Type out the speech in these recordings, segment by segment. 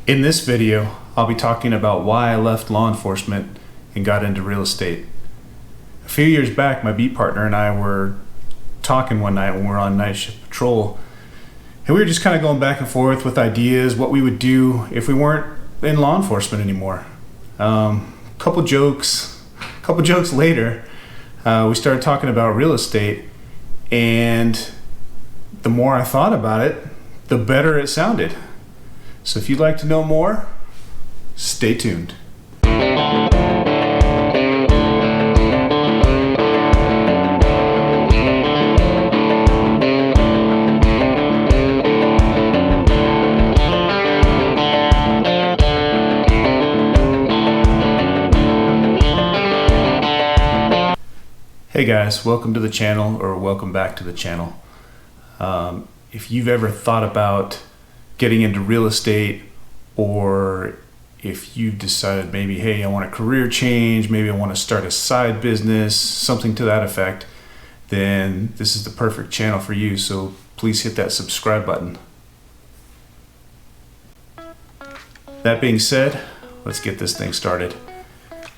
In this video, I'll be talking about why I left law enforcement and got into real estate. A few years back, my beat partner and I were talking one night when we were on night shift patrol, and we were just kind of going back and forth with ideas, what we would do if we weren't in law enforcement anymore. Couple jokes later, we started talking about real estate, and the more I thought about it, the better it sounded. So if you'd like to know more, stay tuned. Hey guys, welcome to the channel, or welcome back to the channel. If you've ever thought about getting into real estate, or if you've decided maybe, hey, I want a career change, maybe I want to start a side business, something to that effect, then this is the perfect channel for you. So please hit that subscribe button. That being said, let's get this thing started.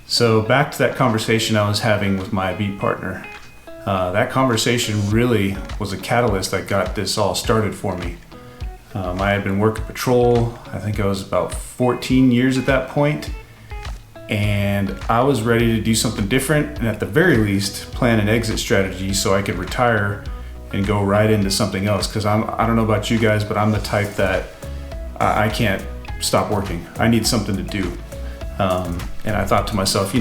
So back to that conversation I was having with my beat partner. That conversation really was a catalyst that got this all started for me. I had been working patrol, I think I was about 14 years at that point, and I was ready to do something different, and at the very least plan an exit strategy so I could retire and go right into something else. Because I don't know about you guys, but I'm the type that I can't stop working. I need something to do. And I thought to myself,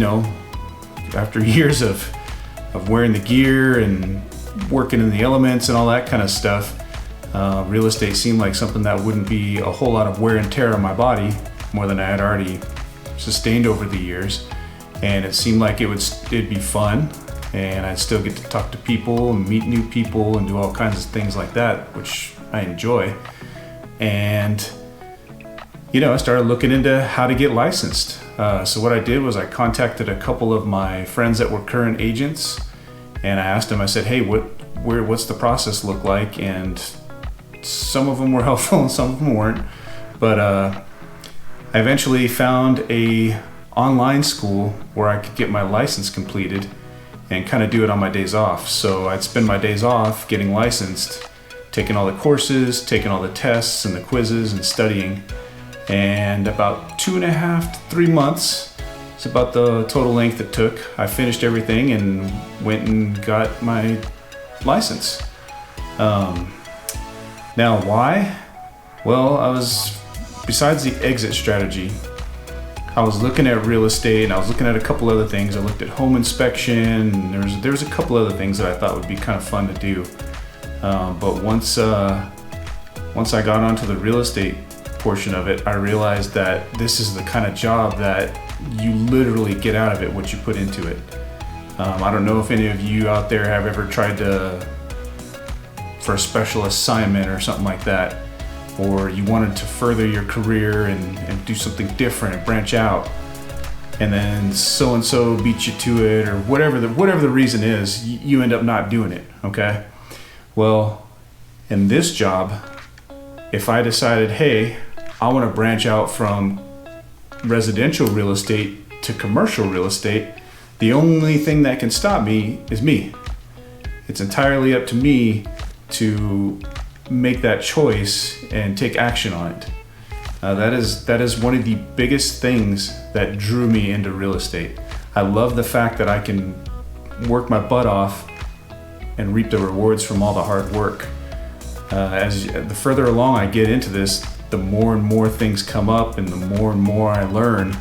after years of wearing the gear and working in the elements and all that kind of stuff, real estate seemed like something that wouldn't be a whole lot of wear and tear on my body, more than I had already sustained over the years. And it seemed like it'd be fun, and I'd still get to talk to people and meet new people and do all kinds of things like that, which I enjoy. And I started looking into how to get licensed. So what I did was I contacted a couple of my friends that were current agents, and I asked them, I said, hey, what's the process look like? And some of them were helpful and some of them weren't. But I eventually found a online school where I could get my license completed and kind of do it on my days off. So I'd spend my days off getting licensed, taking all the courses, taking all the tests and the quizzes and studying. And about 2.5 to 3 months, it's about the total length it took, I finished everything and went and got my license. Now why? Well, besides the exit strategy, I was looking at real estate and I was looking at a couple other things. I looked at home inspection, and there was a couple other things that I thought would be kind of fun to do. But once I got onto the real estate portion of it, I realized that this is the kind of job that you literally get out of it what you put into it. I don't know if any of you out there have ever tried for a special assignment or something like that, or you wanted to further your career and do something different and branch out, and then so-and-so beat you to it, or whatever the reason is, you end up not doing it, okay? Well, in this job, if I decided, hey, I want to branch out from residential real estate to commercial real estate, the only thing that can stop me is me. It's entirely up to me to make that choice and take action on it. That is one of the biggest things that drew me into real estate. I love the fact that I can work my butt off and reap the rewards from all the hard work. As the further along I get into this, the more and more things come up and the more and more I learn.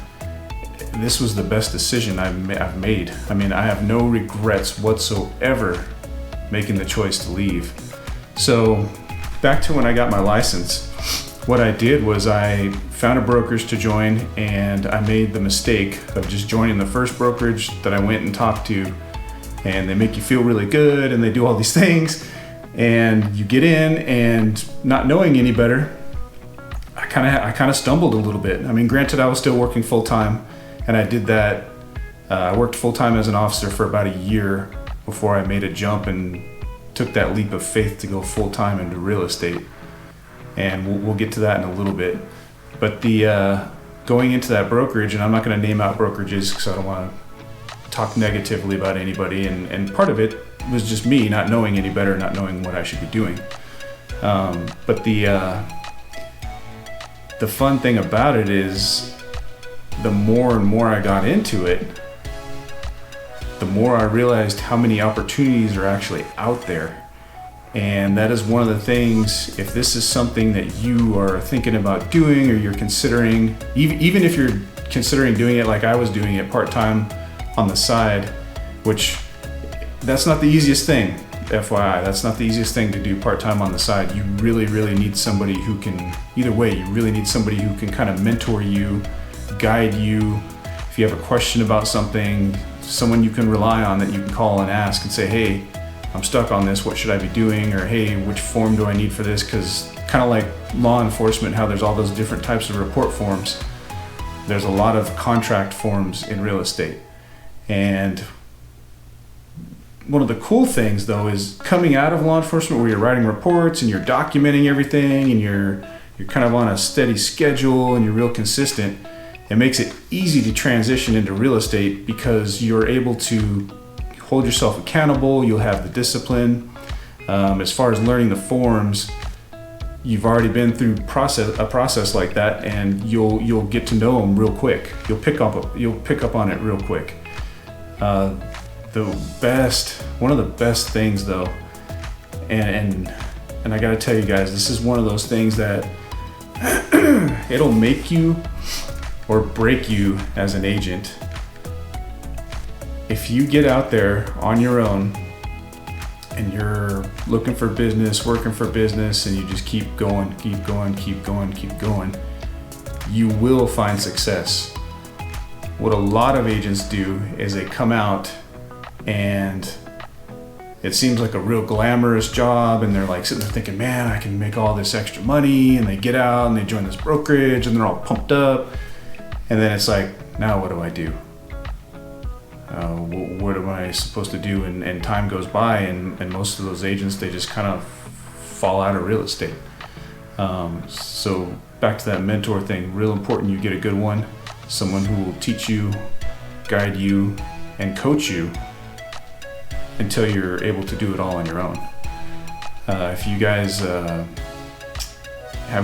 This was the best decision I've made. I mean, I have no regrets whatsoever making the choice to leave. So back to when I got my license, what I did was I found a brokerage to join, and I made the mistake of just joining the first brokerage that I went and talked to, and they make you feel really good and they do all these things, and you get in, and not knowing any better, I kind of stumbled a little bit. I mean, granted, I was still working full time, and I did that. I worked full time as an officer for about a year before I made a jump and took that leap of faith to go full time into real estate. And we'll get to that in a little bit. But the going into that brokerage, and I'm not going to name out brokerages because I don't want to talk negatively about anybody, and part of it was just me not knowing any better, not knowing what I should be doing. But the fun thing about it is the more and more I got into it, the more I realized how many opportunities are actually out there. And that is one of the things, if this is something that you are thinking about doing, or you're considering, even if you're considering doing it like I was doing it part-time on the side, which that's not the easiest thing, FYI, that's not the easiest thing to do part-time on the side. You really, really need somebody who can, either way, you really need somebody who can kind of mentor you, guide you. If you have a question about something, someone you can rely on that you can call and ask and say, hey, I'm stuck on this, what should I be doing? Or hey, which form do I need for this? Because kind of like law enforcement, how there's all those different types of report forms, there's a lot of contract forms in real estate. And one of the cool things though is coming out of law enforcement where you're writing reports and you're documenting everything and you're kind of on a steady schedule and you're real consistent, it makes it easy to transition into real estate because you're able to hold yourself accountable, you'll have the discipline. As far as learning the forms, you've already been through a process like that, and you'll get to know them real quick. You'll pick up on it real quick. One of the best things though, and I gotta tell you guys, this is one of those things that it'll make you or break you as an agent. If you get out there on your own and you're looking for business, working for business, and you just keep going, you will find success. What a lot of agents do is they come out and it seems like a real glamorous job, and they're like sitting there thinking, man, I can make all this extra money, and they get out and they join this brokerage and they're all pumped up, and then it's like, now what do I do? What am I supposed to do? And time goes by, and most of those agents, they just kind of fall out of real estate. So back to that mentor thing, real important you get a good one, someone who will teach you, guide you, and coach you until you're able to do it all on your own. If you guys have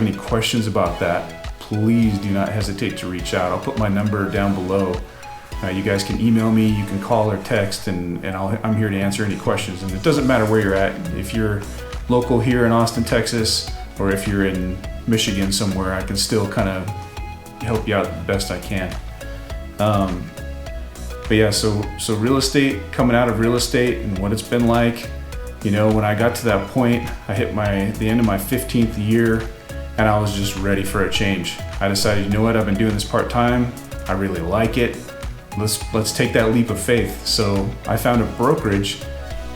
any questions about that, please do not hesitate to reach out. I'll put my number down below. You guys can email me, you can call or text, and I'm here to answer any questions. And it doesn't matter where you're at. If you're local here in Austin, Texas, or if you're in Michigan somewhere, I can still kind of help you out the best I can. But yeah, so real estate, coming out of real estate and what it's been like, you know, when I got to that point, I hit the end of my 15th year, and I was just ready for a change. I decided, you know what, I've been doing this part-time, I really like it. Let's take that leap of faith. So I found a brokerage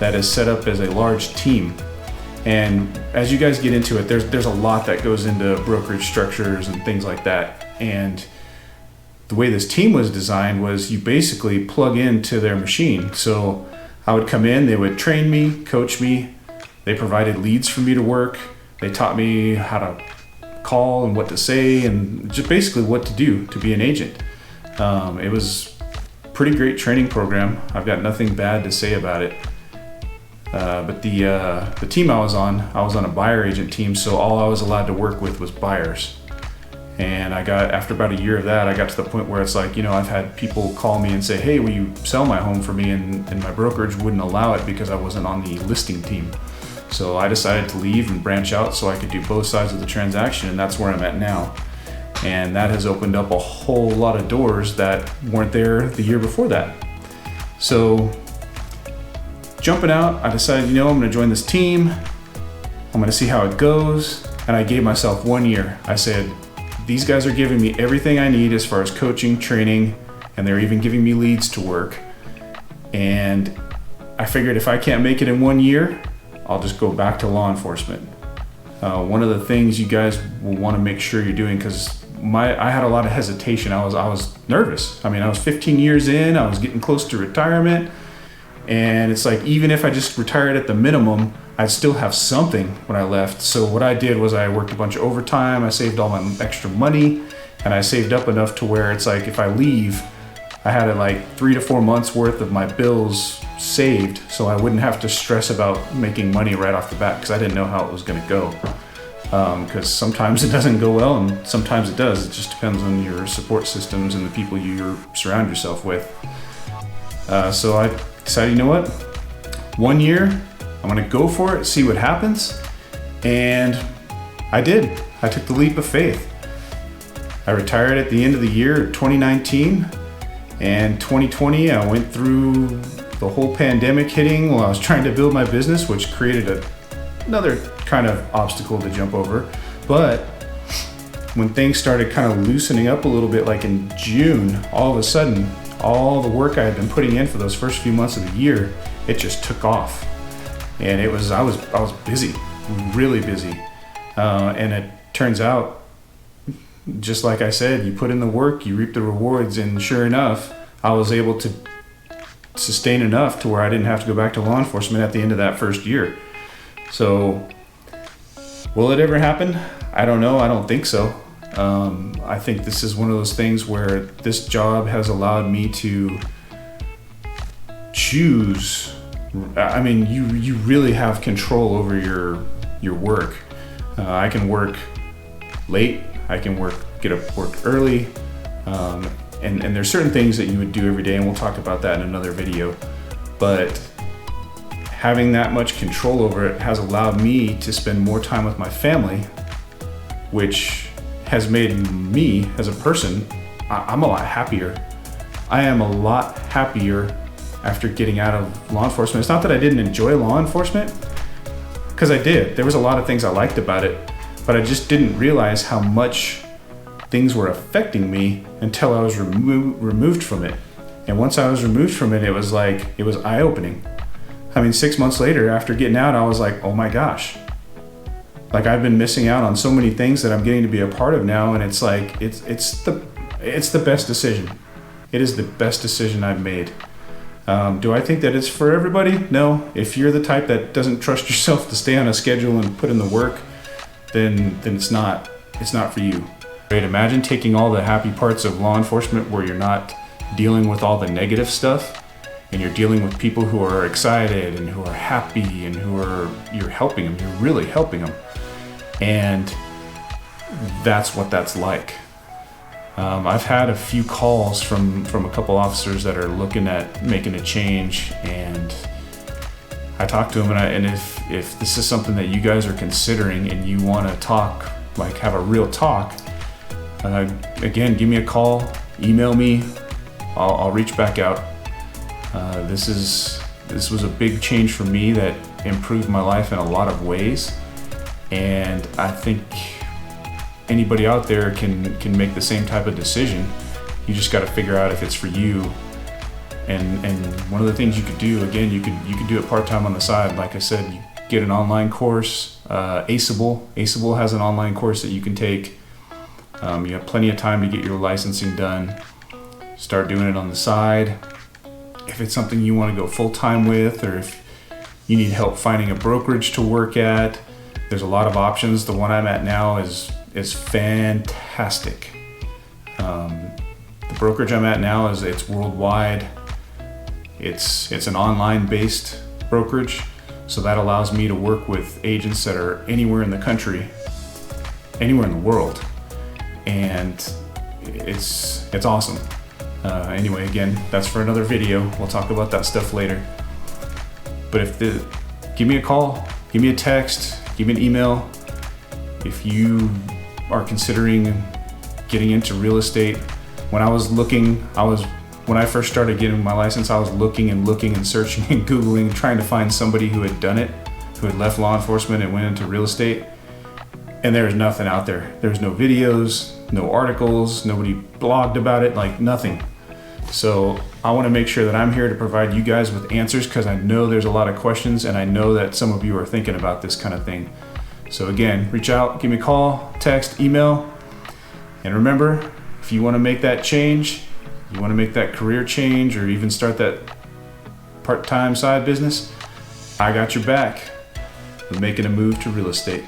that is set up as a large team. And as you guys get into it, there's a lot that goes into brokerage structures and things like that. And the way this team was designed was you basically plug into their machine. So I would come in, they would train me, coach me. They provided leads for me to work. They taught me how to call and what to say and just basically what to do to be an agent. It was pretty great training program. I've got nothing bad to say about it. But the team I was on a buyer agent team, so all I was allowed to work with was buyers. And after about a year of that, I got to the point where it's like, you know, I've had people call me and say, hey, will you sell my home for me? And my brokerage wouldn't allow it because I wasn't on the listing team. So I decided to leave and branch out so I could do both sides of the transaction, and that's where I'm at now. And that has opened up a whole lot of doors that weren't there the year before that. So jumping out, I decided, you know, I'm gonna join this team. I'm gonna see how it goes. And I gave myself 1 year. I said, these guys are giving me everything I need as far as coaching, training, and they're even giving me leads to work. And I figured if I can't make it in 1 year, I'll just go back to law enforcement. One of the things you guys will want to make sure you're doing, because I had a lot of hesitation. I was nervous. I mean, I was 15 years in, I was getting close to retirement, and it's like, even if I just retired at the minimum, I'd still have something when I left. So what I did was I worked a bunch of overtime, I saved all my extra money, and I saved up enough to where it's like if I leave, I had like 3 to 4 months worth of my bills saved, so I wouldn't have to stress about making money right off the bat, because I didn't know how it was gonna go. Because sometimes it doesn't go well and sometimes it does. It just depends on your support systems and the people you surround yourself with. So I decided, you know what? 1 year, I'm gonna go for it, see what happens. And I did. I took the leap of faith. I retired at the end of the year 2019, and 2020 I went through the whole pandemic hitting while I was trying to build my business, which created another kind of obstacle to jump over. But when things started kind of loosening up a little bit, like in June, all of a sudden, all the work I had been putting in for those first few months of the year, it just took off. And I was busy, really busy. And it turns out, just like I said, you put in the work, you reap the rewards, and sure enough, I was able to sustain enough to where I didn't have to go back to law enforcement at the end of that first year. So, will it ever happen? I don't know. I don't think so. I think this is one of those things where this job has allowed me to choose. I mean, you really have control over your work. I can work late. I can get up work early. And there's certain things that you would do every day, and we'll talk about that in another video. But having that much control over it has allowed me to spend more time with my family, which has made me as a person, I'm a lot happier. I am a lot happier after getting out of law enforcement. It's not that I didn't enjoy law enforcement, because I did. There was a lot of things I liked about it, but I just didn't realize how much things were affecting me until I was removed from it. And once I was removed from it, it was eye-opening. I mean, 6 months later, after getting out, I was like, oh my gosh. Like, I've been missing out on so many things that I'm getting to be a part of now, and it's like, it's the best decision. It is the best decision I've made. Do I think that it's for everybody? No. If you're the type that doesn't trust yourself to stay on a schedule and put in the work, then it's not for you. Right? Imagine taking all the happy parts of law enforcement where you're not dealing with all the negative stuff, and you're dealing with people who are excited and who are happy and you're helping them. You're really helping them. And that's what that's like. I've had a few calls from a couple officers that are looking at making a change, and I talked to them, and if this is something that you guys are considering and you want to talk, like have a real talk, again, give me a call, email me, I'll reach back out. This was a big change for me that improved my life in a lot of ways, and I think anybody out there can make the same type of decision. You just got to figure out if it's for you. And one of the things you could do, again, you could do it part-time on the side. Like I said, you get an online course. Aceable has an online course that you can take. You have plenty of time to get your licensing done. Start doing it on the side. If it's something you want to go full-time with, or if you need help finding a brokerage to work at, there's a lot of options. The one I'm at now is fantastic. The brokerage I'm at now it's worldwide. It's an online-based brokerage, so that allows me to work with agents that are anywhere in the country, anywhere in the world, and it's awesome. Anyway, again, that's for another video. We'll talk about that stuff later. But give me a call, give me a text, give me an email. If you are considering getting into real estate, when I first started getting my license, I was looking and searching and Googling and trying to find somebody who had done it, who had left law enforcement and went into real estate. And there was nothing out there. There was no videos, no articles, nobody blogged about it, like nothing. So I want to make sure that I'm here to provide you guys with answers, because I know there's a lot of questions, and I know that some of you are thinking about this kind of thing. So again, reach out, give me a call, text, email. And remember, if you want to make that change, you want to make that career change, or even start that part-time side business, I got your back. of making a move to real estate.